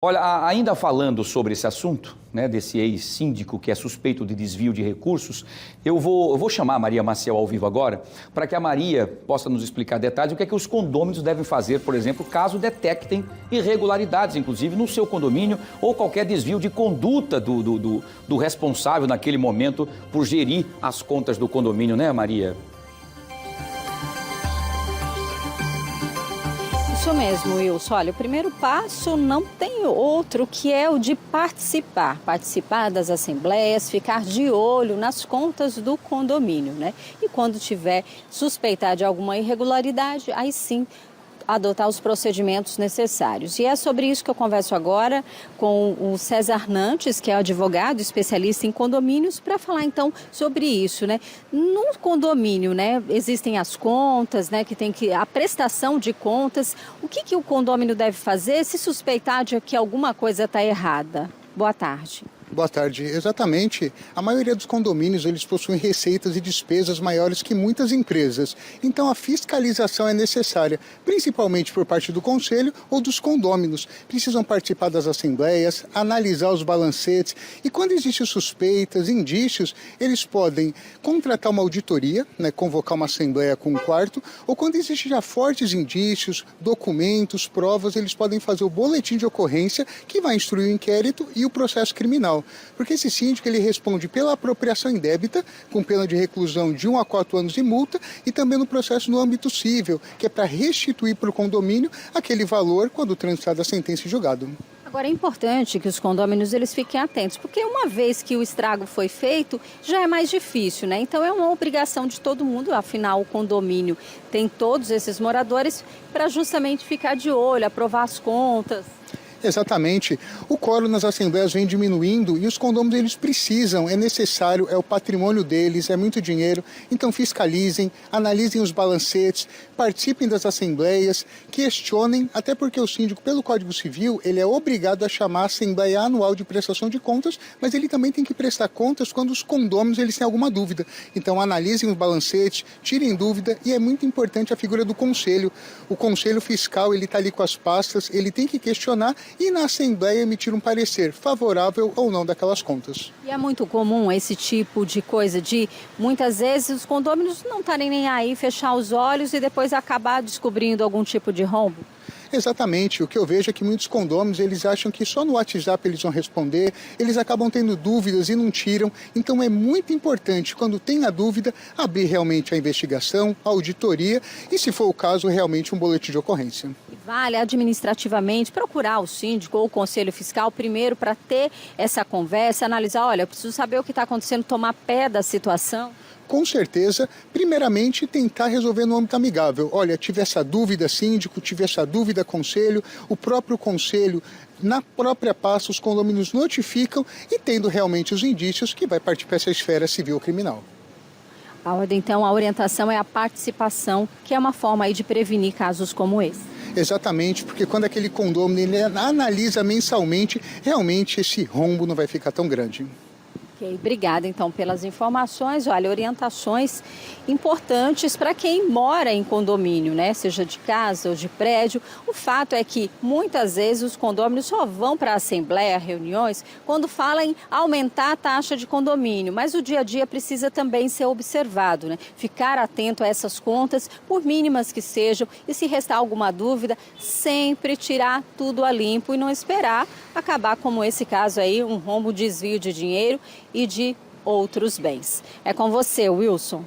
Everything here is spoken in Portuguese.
Olha, ainda falando sobre esse assunto, né, desse ex-síndico que é suspeito de desvio de recursos, eu vou chamar a Maria Maciel ao vivo agora, para que a Maria possa nos explicar detalhes o que é que os condôminos devem fazer, por exemplo, caso detectem irregularidades, inclusive no seu condomínio, ou qualquer desvio de conduta do responsável naquele momento por gerir as contas do condomínio, né, Maria? Isso mesmo, Wilson. Olha, o primeiro passo não tem outro que é o de participar. Participar das assembleias, ficar de olho nas contas do condomínio, né? E quando tiver suspeitar de alguma irregularidade, aí sim adotar os procedimentos necessários. E é sobre isso que eu converso agora com o César Nantes, que é advogado especialista em condomínios, para falar então sobre isso, né? No condomínio, né, existem as contas, né, a prestação de contas. O que o condomínio deve fazer se suspeitar de que alguma coisa está errada? Boa tarde. Boa tarde. Exatamente. A maioria dos condomínios, eles possuem receitas e despesas maiores que muitas empresas. Então, a fiscalização é necessária, principalmente por parte do conselho ou dos condôminos. Precisam participar das assembleias, analisar os balancetes e quando existem suspeitas, indícios, eles podem contratar uma auditoria, né, convocar uma assembleia com um quarto, ou quando existem já fortes indícios, documentos, provas, eles podem fazer o boletim de ocorrência que vai instruir o inquérito e o processo criminal. Porque esse síndico ele responde pela apropriação indébita, com pena de reclusão de 1 a 4 anos de multa, e também no processo no âmbito cível, que é para restituir para o condomínio aquele valor quando transitada a sentença em julgado. Agora é importante que os condôminos eles fiquem atentos, porque uma vez que o estrago foi feito, já é mais difícil, né? Então é uma obrigação de todo mundo, afinal o condomínio tem todos esses moradores para justamente ficar de olho, aprovar as contas. Exatamente. O quórum nas assembleias vem diminuindo e os condôminos eles precisam, é necessário, é o patrimônio deles, é muito dinheiro. Então fiscalizem, analisem os balancetes, participem das assembleias, questionem, até porque o síndico, pelo Código Civil, ele é obrigado a chamar a Assembleia Anual de Prestação de Contas, mas ele também tem que prestar contas quando os condôminos eles têm alguma dúvida. Então analisem os balancetes, tirem dúvida e é muito importante a figura do conselho. O conselho fiscal, ele está ali com as pastas, ele tem que questionar e na Assembleia emitir um parecer favorável ou não daquelas contas. E é muito comum esse tipo de coisa de, muitas vezes, os condôminos não estarem nem aí, fechar os olhos e depois acabar descobrindo algum tipo de rombo? Exatamente. O que eu vejo é que muitos condôminos, eles acham que só no WhatsApp eles vão responder, eles acabam tendo dúvidas e não tiram. Então é muito importante, quando tem a dúvida, abrir realmente a investigação, a auditoria e, se for o caso, realmente um boletim de ocorrência. Vale administrativamente procurar o síndico ou o conselho fiscal primeiro para ter essa conversa, analisar, olha, eu preciso saber o que está acontecendo, tomar pé da situação. Com certeza, primeiramente, tentar resolver no âmbito amigável. Olha, tive essa dúvida síndico, tive essa dúvida conselho, o próprio conselho, na própria pasta, os condôminos notificam e tendo realmente os indícios que vai partir para essa esfera civil ou criminal. A ordem, então, a orientação é a participação, que é uma forma aí de prevenir casos como esse. Exatamente, porque quando aquele condômino ele analisa mensalmente, realmente esse rombo não vai ficar tão grande. Ok, obrigada então pelas informações. Olha, orientações importantes para quem mora em condomínio, né? Seja de casa ou de prédio. O fato é que muitas vezes os condôminos só vão para a assembleia, reuniões, quando falam em aumentar a taxa de condomínio. Mas o dia a dia precisa também ser observado, né? Ficar atento a essas contas, por mínimas que sejam, e se restar alguma dúvida, sempre tirar tudo a limpo e não esperar acabar como esse caso aí, um rombo, desvio de dinheiro e de outros bens. É com você, Wilson.